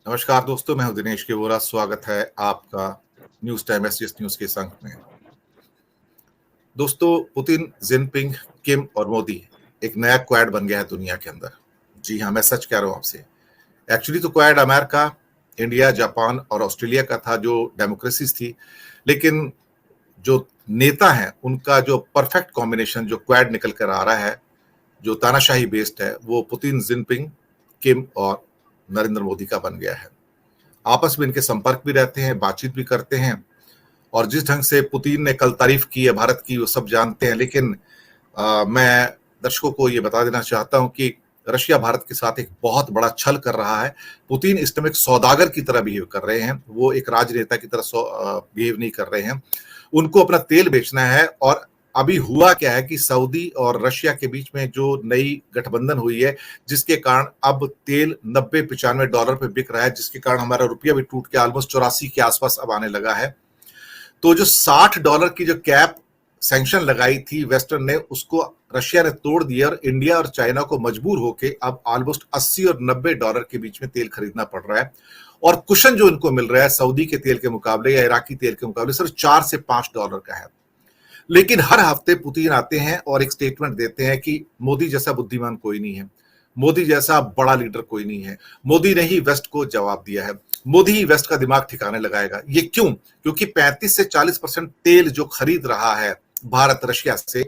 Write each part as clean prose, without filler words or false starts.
नमस्कार दोस्तों, मैं हूं दिनेश के वोरा। स्वागत है आपका न्यूज टाइम एसएस न्यूज के संग में। दोस्तों, पुतिन, जिनपिंग, किम और मोदी एक नया क्वाड बन गया है दुनिया के अंदर। जी हाँ, मैं सच कह रहा हूं आपसे। एक्चुअली तो क्वाड अमेरिका, इंडिया, जापान और ऑस्ट्रेलिया का था, जो डेमोक्रेसीज थी। लेकिन जो नेता हैं, उनका जो परफेक्ट कॉम्बिनेशन जो क्वाड निकल कर आ रहा है, जो तानाशाही बेस्ड है, वो पुतिन, जिनपिंग, किम और नरेंद्र मोदी का बन गया है। आपस में इनके संपर्क भी रहते हैं, बातचीत भी करते हैं। और जिस ढंग से पुतिन ने कल तारीफ की है भारत की, वो सब जानते हैं। लेकिन मैं दर्शकों को ये बता देना चाहता हूं कि रशिया भारत के साथ एक बहुत बड़ा छल कर रहा है। पुतिन इस टाइम एक सौदागर की तरह बिहेव कर रहे हैं, वो एक राजनेता की तरह बिहेव नहीं कर रहे हैं। उनको अपना तेल बेचना है। और अभी हुआ क्या है कि सऊदी और रशिया के बीच में जो नई गठबंधन हुई है, जिसके कारण अब तेल 90-95 डॉलर पे बिक रहा है, जिसके कारण हमारा रुपया भी टूट के ऑलमोस्ट 84 के आसपास अब आने लगा है। तो जो $60 की जो कैप सैंक्शन लगाई थी वेस्टर्न ने, उसको रशिया ने तोड़ दिया और इंडिया और चाइना को मजबूर होकर अब ऑलमोस्ट 80 और 90 डॉलर के बीच में तेल खरीदना पड़ रहा है। और कुशन जो इनको मिल रहा है सऊदी के तेल के मुकाबले या इराकी तेल के मुकाबले सिर्फ 4 से 5 डॉलर का है। लेकिन हर हफ्ते पुतिन आते हैं और एक स्टेटमेंट देते हैं कि मोदी जैसा बुद्धिमान कोई नहीं है, मोदी जैसा बड़ा लीडर कोई नहीं है, मोदी ने ही वेस्ट को जवाब दिया है, मोदी ही वेस्ट का दिमाग ठिकाने लगाएगा। ये क्यों? क्योंकि 35 से 40% तेल जो खरीद रहा है भारत रशिया से,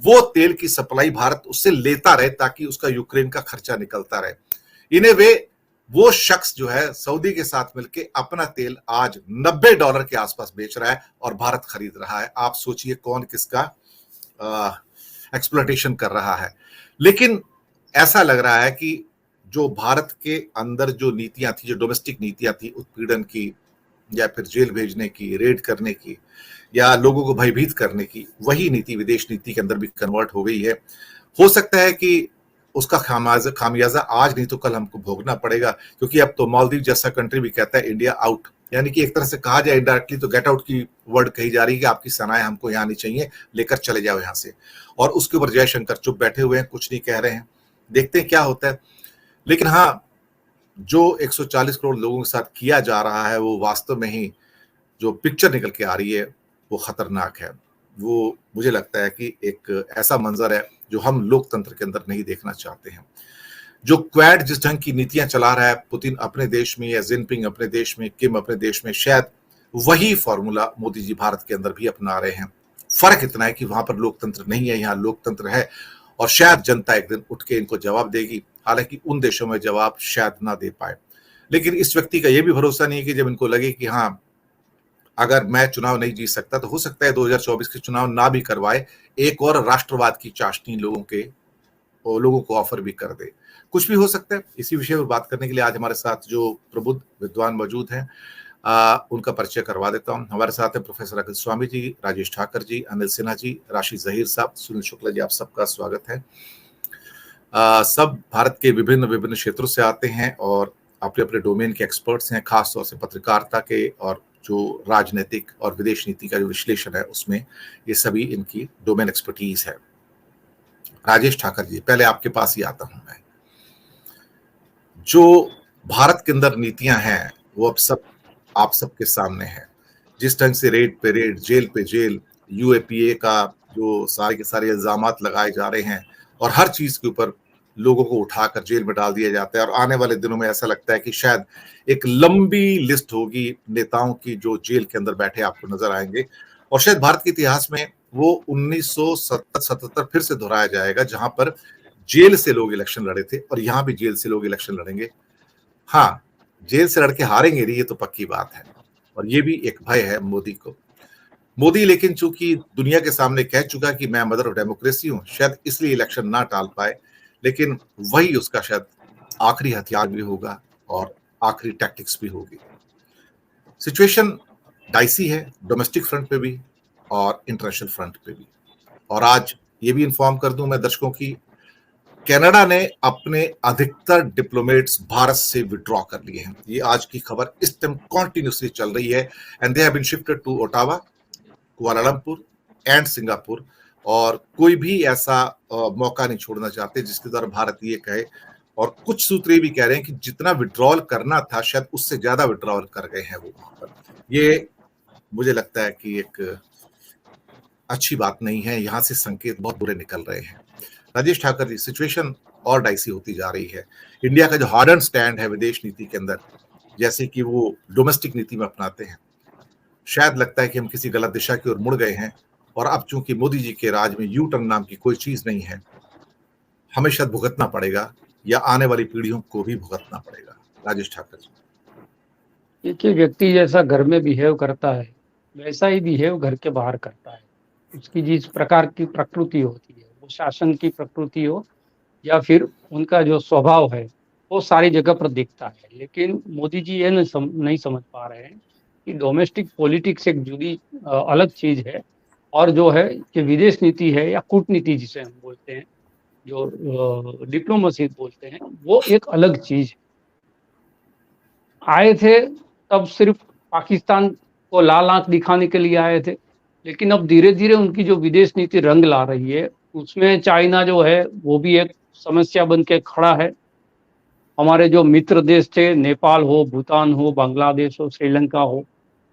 वो तेल की सप्लाई भारत उससे लेता रहे ताकि उसका यूक्रेन का खर्चा निकलता रहे। इन्हें वे वो शख्स जो है सऊदी के साथ मिलकर अपना तेल आज 90 डॉलर के आसपास बेच रहा है और भारत खरीद रहा है। आप सोचिए कौन किसका एक्सप्लॉयटेशन कर रहा है। लेकिन ऐसा लग रहा है कि जो भारत के अंदर जो नीतियां थी, जो डोमेस्टिक नीतियां थी उत्पीड़न की या फिर जेल भेजने की, रेड करने की या लोगों को भयभीत करने की, वही नीति विदेश नीति के अंदर भी कन्वर्ट हो गई है। हो सकता है कि उसका खामियाजा आज नहीं तो कल हमको भोगना पड़ेगा, क्योंकि अब तो मालदीव जैसा कंट्री भी कहता है इंडिया आउट। यानी कि एक तरह से कहा जाए इनडायरेक्टली तो गेट आउट की वर्ड कही जा रही है कि आपकी सेनाएं हमको यहाँ नहीं चाहिए, लेकर चले जाओ यहाँ से। और उसके ऊपर जयशंकर चुप बैठे हुए हैं, कुछ नहीं कह रहे हैं। देखते हैं क्या होता है। लेकिन हाँ, जो 140 करोड़ लोगों के साथ किया जा रहा है, वो वास्तव में ही जो पिक्चर निकल के आ रही है वो खतरनाक है। वो मुझे लगता है कि एक ऐसा मंजर है जो हम लोकतंत्र के अंदर नहीं देखना चाहते हैं। जो क्वाड जिस ढंग की नीतियां चला रहा है पुतिन अपने देश में, या जिनपिंग अपने देश में, किम अपने देश में, शायद वही फॉर्मूला मोदी जी भारत के अंदर भी अपना रहे हैं। फर्क इतना है कि वहां पर लोकतंत्र नहीं है, यहाँ लोकतंत्र है। और शायद जनता एक दिन उठ के इनको जवाब देगी। हालांकि उन देशों में जवाब शायद ना दे पाए। लेकिन इस व्यक्ति का यह भी भरोसा नहीं है कि जब इनको लगे कि हाँ, अगर मैं चुनाव नहीं जीत सकता तो हो सकता है 2024 के चुनाव ना भी करवाए, एक और राष्ट्रवाद की चाशनी लोगों को ऑफर भी कर दे। कुछ भी हो सकता है। इसी विषय पर बात करने के लिए आज हमारे साथ जो प्रबुद्ध विद्वान मौजूद हैं, उनका परिचय करवा देता हूं। हमारे साथ हैं प्रोफेसर अखिल स्वामी जी, राजेश ठाकर जी, अनिल सिन्हा जी, राशि जहीर साहब, सुनील शुक्ला जी, आप सबका स्वागत है। सब भारत के विभिन्न विभिन्न क्षेत्रों से आते हैं और अपने अपने डोमेन के एक्सपर्ट्स हैं, खासतौर से पत्रकारिता के और जो राजनीतिक और विदेश नीति का जो विश्लेषण है उसमें ये सभी इनकी डोमेन एक्सपर्टीज है। राजेश ठाकर जी, पहले आपके पास ही आता हूं मैं। जो भारत के अंदर नीतियां हैं वो अब सब आप सबके सामने है। जिस ढंग से रेड पे रेड, जेल पे जेल, यूएपीए का जो सारे के सारे इल्जामात लगाए जा रहे हैं और हर चीज के ऊपर लोगों को उठाकर जेल में डाल दिया जाता है। और आने वाले दिनों में ऐसा लगता है कि शायद एक लंबी लिस्ट होगी नेताओं की जो जेल के अंदर बैठे आपको नजर आएंगे। और शायद भारत के इतिहास में वो 1977 फिर से दोहराया जाएगा, जहां पर जेल से लोग इलेक्शन लड़े थे और यहां भी जेल से लोग इलेक्शन लड़ेंगे। हाँ, जेल से लड़के हारेंगे नहीं, ये तो पक्की बात है। और ये भी एक भय है मोदी को। मोदी लेकिन चूंकि दुनिया के सामने कह चुका कि मैं मदर ऑफ डेमोक्रेसी हूं, शायद इसलिए इलेक्शन ना टाल पाए। लेकिन वही उसका शायद आखिरी हथियार भी होगा और आखिरी टैक्टिक्स भी होगी। सिचुएशन डाइसी है, डोमेस्टिक फ्रंट पे भी और इंटरनेशनल फ्रंट पे भी। और आज ये भी इन्फॉर्म कर दूं मैं दर्शकों की, कनाडा ने अपने अधिकतर डिप्लोमेट्स भारत से विड्रॉ कर लिए हैं। ये आज की खबर इस टाइम कॉन्टिन्यूसली चल रही है। And they have been shifted to Ottawa, Kuala Lumpur and Singapore. और कोई भी ऐसा मौका नहीं छोड़ना चाहते जिसके द्वारा भारत ये कहे और कुछ सूत्र ये भी कह रहे हैं कि जितना विड्रॉल करना था शायद उससे ज्यादा विड्रॉल कर गए हैं वो वहां पर। ये मुझे लगता है कि एक अच्छी बात नहीं है, यहाँ से संकेत बहुत बुरे निकल रहे हैं। राजेश ठाकर जी, सिचुएशन और डाइसी होती जा रही है। इंडिया का जो हार्डन स्टैंड है विदेश नीति के अंदर, जैसे कि वो डोमेस्टिक नीति में अपनाते हैं, शायद लगता है कि हम किसी गलत दिशा की ओर मुड़ गए हैं। और अब चूंकि मोदी जी के राज में यू टर्न नाम की कोई चीज नहीं है, हमें शायद भुगतना पड़ेगा या आने वाली पीढ़ियों को भी भुगतना पड़ेगा। राजेश ठाकर जी। देखिए, व्यक्ति जैसा घर में बिहेव करता है वैसा ही बिहेव घर के बाहर करता है। उसकी जिस प्रकार की प्रकृति होती है, वो शासन की प्रकृति हो या फिर उनका जो स्वभाव है, वो सारी जगह पर दिखता है। लेकिन मोदी जी ये नहीं समझ पा रहे हैं कि डोमेस्टिक पॉलिटिक्स एक जुड़ी अलग चीज है, और जो है कि विदेश नीति है या कूटनीति जिसे हम बोलते हैं, जो डिप्लोमेसी बोलते हैं, वो एक अलग चीज है। आए थे तब सिर्फ पाकिस्तान को लाल आंख दिखाने के लिए आए थे, लेकिन अब धीरे धीरे उनकी जो विदेश नीति रंग ला रही है, उसमें चाइना जो है वो भी एक समस्या बन के खड़ा है। हमारे जो मित्र देश थे, नेपाल हो, भूटान हो, बांग्लादेश हो, श्रीलंका हो,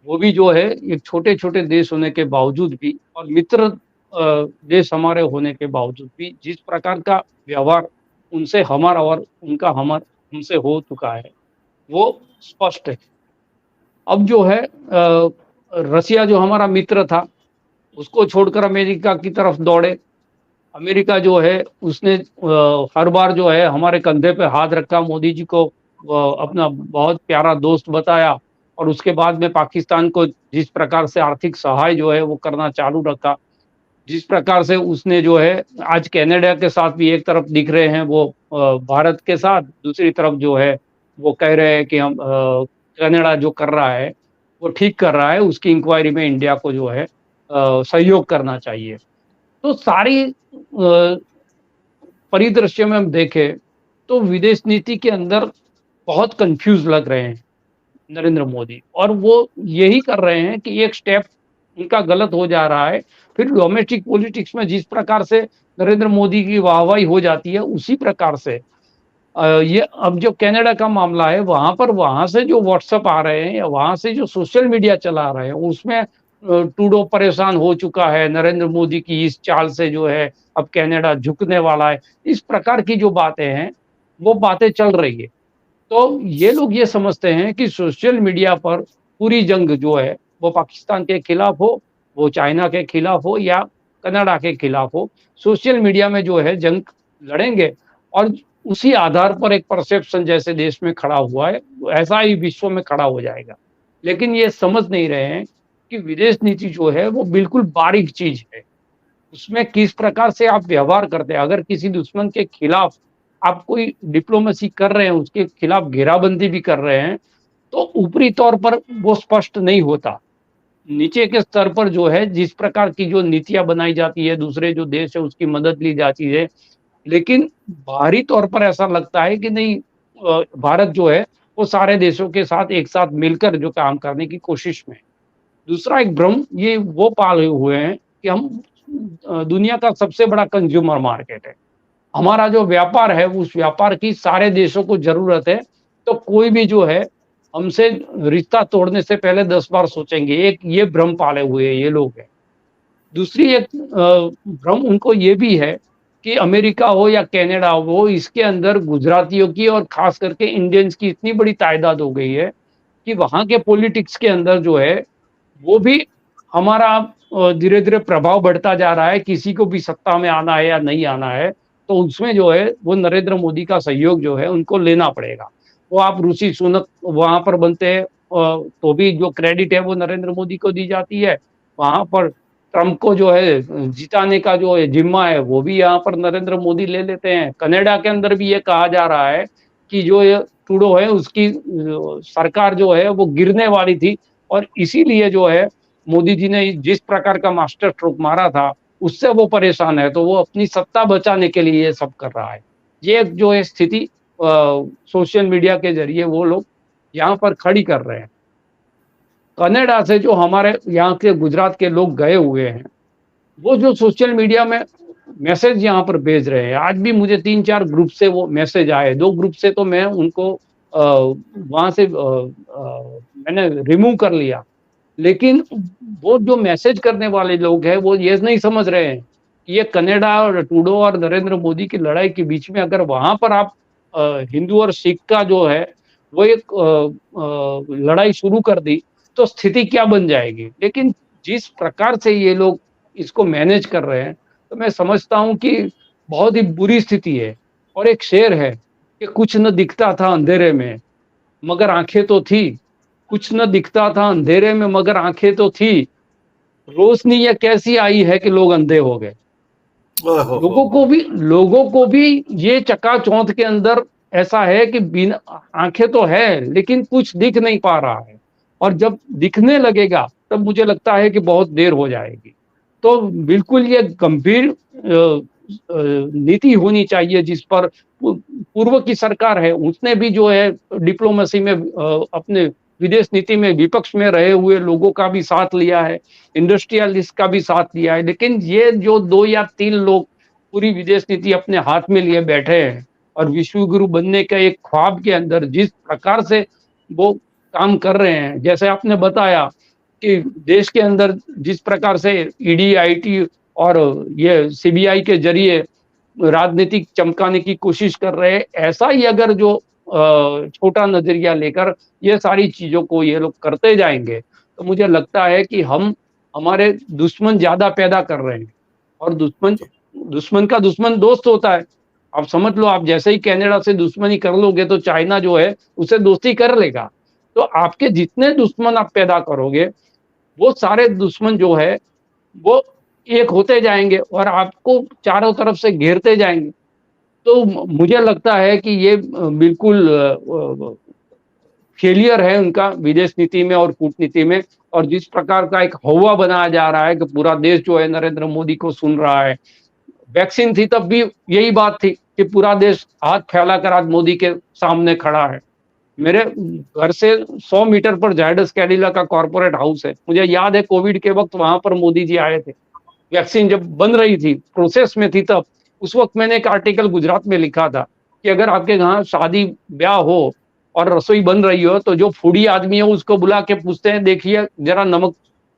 वो भी जो है एक छोटे छोटे देश होने के बावजूद भी, और मित्र देश हमारे होने के बावजूद भी, जिस प्रकार का व्यवहार उनसे हमारा और उनका हमसे हो चुका है, वो स्पष्ट है। अब जो है रसिया जो हमारा मित्र था, उसको छोड़कर अमेरिका की तरफ दौड़े। अमेरिका जो है उसने हर बार जो है हमारे कंधे पे हाथ रखा, मोदी जी को अपना बहुत प्यारा दोस्त बताया, और उसके बाद में पाकिस्तान को जिस प्रकार से आर्थिक सहाय जो है वो करना चालू रखा, जिस प्रकार से उसने जो है आज कनाडा के साथ भी एक तरफ दिख रहे हैं वो भारत के साथ, दूसरी तरफ जो है वो कह रहे हैं कि हम कनाडा जो कर रहा है वो ठीक कर रहा है, उसकी इंक्वायरी में इंडिया को जो है सहयोग करना चाहिए। तो सारी परिदृश्य में हम देखें तो विदेश नीति के अंदर बहुत कंफ्यूज लग रहे हैं नरेंद्र मोदी, और वो यही कर रहे हैं कि एक स्टेप उनका गलत हो जा रहा है, फिर डोमेस्टिक पॉलिटिक्स में जिस प्रकार से नरेंद्र मोदी की वाहवाही हो जाती है, उसी प्रकार से ये अब जो कनाडा का मामला है, वहां से जो व्हाट्सएप आ रहे हैं या वहां से जो सोशल मीडिया चला रहे हैं, उसमें ट्रूडो परेशान हो चुका है नरेंद्र मोदी की इस चाल से, जो है अब कनाडा झुकने वाला है। इस प्रकार की जो बातें हैं वो बातें चल रही है। तो ये लोग ये समझते हैं कि सोशल मीडिया पर पूरी जंग जो है वो पाकिस्तान के खिलाफ हो, वो चाइना के खिलाफ हो या कनाडा के खिलाफ हो, सोशल मीडिया में जो है जंग लड़ेंगे, और उसी आधार पर एक परसेप्शन जैसे देश में खड़ा हुआ है, ऐसा ही विश्व में खड़ा हो जाएगा। लेकिन ये समझ नहीं रहे हैं कि विदेश नीति जो है वो बिल्कुल बारीक चीज है। उसमें किस प्रकार से आप व्यवहार करते हैं, अगर किसी दुश्मन के खिलाफ आप कोई डिप्लोमेसी कर रहे हैं, उसके खिलाफ घेराबंदी भी कर रहे हैं, तो ऊपरी तौर पर वो स्पष्ट नहीं होता। नीचे के स्तर पर जो है जिस प्रकार की जो नीतियां बनाई जाती है, दूसरे जो देश है उसकी मदद ली जाती है, लेकिन बाहरी तौर पर ऐसा लगता है कि नहीं, भारत जो है वो सारे देशों के साथ एक साथ मिलकर जो काम करने की कोशिश में है। दूसरा एक भ्रम ये वो पाले हुए हैं कि हम दुनिया का सबसे बड़ा कंज्यूमर मार्केट है, हमारा जो व्यापार है उस व्यापार की सारे देशों को जरूरत है, तो कोई भी जो है हमसे रिश्ता तोड़ने से पहले 10 बार सोचेंगे। एक ये भ्रम पाले हुए ये लोग हैं। दूसरी एक भ्रम उनको ये भी है कि अमेरिका हो या कनाडा हो, इसके अंदर गुजरातियों की और खास करके इंडियंस की इतनी बड़ी तादाद हो गई है कि वहाँ के पॉलिटिक्स के अंदर जो है वो भी हमारा धीरे धीरे प्रभाव बढ़ता जा रहा है। किसी को भी सत्ता में आना है या नहीं आना है, तो उसमें जो है वो नरेंद्र मोदी का सहयोग जो है उनको लेना पड़ेगा। वो आप ऋषि सुनक वहां पर बनते हैं तो भी जो क्रेडिट है वो नरेंद्र मोदी को दी जाती है। वहां पर ट्रंप को जो है जिताने का जो है जिम्मा है वो भी यहाँ पर नरेंद्र मोदी ले लेते हैं। कनाडा के अंदर भी ये कहा जा रहा है कि जो ये ट्रूडो है उसकी सरकार जो है वो गिरने वाली थी, और इसीलिए जो है मोदी जी ने जिस प्रकार का मास्टर स्ट्रोक मारा था उससे वो परेशान है, तो वो अपनी सत्ता बचाने के लिए ये सब कर रहा है। ये जो है स्थिति सोशल मीडिया के जरिए वो लोग यहाँ पर खड़ी कर रहे हैं। कनाडा से जो हमारे यहाँ के गुजरात के लोग गए हुए हैं, वो जो सोशल मीडिया में मैसेज यहाँ पर भेज रहे हैं। आज भी मुझे 3-4 ग्रुप से वो मैसेज आए, 2 ग्रुप से तो मैं उनको वहाँ से मैंने रिमूव कर लिया। लेकिन वो जो मैसेज करने वाले लोग हैं, वो ये नहीं समझ रहे हैं कि ये कनाडा और ट्रूडो और नरेंद्र मोदी की लड़ाई के बीच में अगर वहाँ पर आप हिंदू और सिख का जो है, वो एक लड़ाई शुरू कर दी, तो स्थिति क्या बन जाएगी। लेकिन जिस प्रकार से ये लोग इसको मैनेज कर रहे हैं, तो मैं समझता हूँ कि बहुत ही बुरी स्थिति है। और एक शेर है कि कुछ न दिखता था अंधेरे में, मगर आँखें तो थी। कुछ न दिखता था अंधेरे में मगर आँखें तो थी। रोशनी ये कैसी आई है कि लोग अंधे हो गए। ओहो हो। लोगों को भी ये चकाचौंध के अंदर ऐसा है कि बिना आँखें तो है, लेकिन कुछ दिख नहीं पा रहा है। और जब दिखने लगेगा, तब मुझे लगता है कि बहुत देर हो जाएगी। तो बिल्कुल ये गंभीर नीति होनी चाहिए जिस पर पूर्व की सरकार है, उसने भी जो है डिप्लोमेसी में अपने विदेश नीति में विपक्ष में रहे हुए लोगों का भी साथ लिया है, इंडस्ट्रियलिस्ट का भी साथ लिया है। लेकिन ये जो 2 या 3 लोग पूरी विदेश नीति अपने हाथ में लिए बैठे हैं और विश्व गुरु बनने के एक ख्वाब के अंदर जिस प्रकार से वो काम कर रहे हैं, जैसे आपने बताया कि देश के अंदर जिस प्रकार से ईडी, आईटी और ये सीबीआई के ज़रिए राजनीतिक चमकाने की कोशिश कर रहे हैं, ऐसा ही अगर जो छोटा नज़रिया लेकर ये सारी चीज़ों को ये लोग करते जाएँगे, तो मुझे लगता है कि हम हमारे दुश्मन ज़्यादा पैदा कर रहे हैं और दुश्मन जी, दुश्मन का दुश्मन दोस्त होता है। आप समझ लो, आप जैसे ही कनाडा से दुश्मनी कर लोगे, तो चाइना जो है, उससे दोस्ती कर लेगा। तो आपके जितने दुश्मन आप पैदा करोगे, वो सारे दुश्मन जो है, वो एक होते जाएँगे और आपको चारों तरफ से घेरते जाएँगे। तो मुझे लगता है कि ये बिल्कुल फेलियर है उनका विदेश नीति में और कूटनीति में। और जिस प्रकार का एक हौवा बनाया जा रहा है कि पूरा देश जो है नरेंद्र मोदी को सुन रहा है। वैक्सीन थी तब भी यही बात थी कि पूरा देश हाथ फैलाकर आज मोदी के सामने खड़ा है। मेरे घर से 100 मीटर पर जायडस कैडिला का कॉर्पोरेट हाउस है। मुझे याद है कोविड के वक़्त वहाँ पर मोदी जी आए थे। वैक्सीन जब बन रही थी, प्रोसेस में थी तब, उस वक़्त मैंने एक आर्टिकल गुजरात में लिखा था कि अगर आपके यहाँ शादी-ब्याह हो और रसोई बन रही हो, तो जो फूडी आदमी है उसको बुला के पूछते हैं, देखिए ज़रा नमक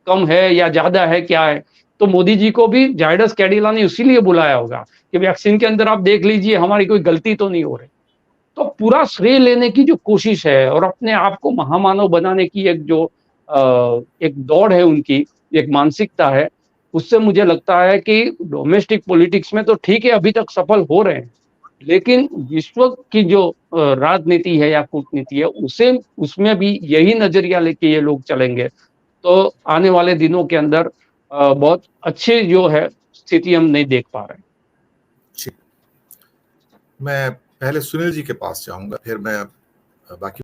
कम है या ज़्यादा है, क्या है? तो मोदी जी को भी जायडस कैडिला ने इसीलिए बुलाया होगा कि वैक्सीन के अंदर आप देख लीजिए हमारी कोई गलती तो नहीं हो रही। तो पूरा श्रेय लेने की जो कोशिश है और अपने आप को महामानव बनाने की एक जो एक दौड़ है उनकी, एक मानसिकता है, उससे मुझे लगता है कि डोमेस्टिक पॉलिटिक्स में तो ठीक है अभी तक सफल हो रहे हैं। लेकिन विश्व की जो राजनीति है या कूटनीति है उसे उसमें भी यही नज़रिया लेके ये लोग चलेंगे, तो आने वाले दिनों के अंदर बहुत अच्छी जो है स्थिति हम नहीं देख पा रहे हैं। जी। मैं पहले सुनील जी के पास जाऊँगा, फिर मैं बाकी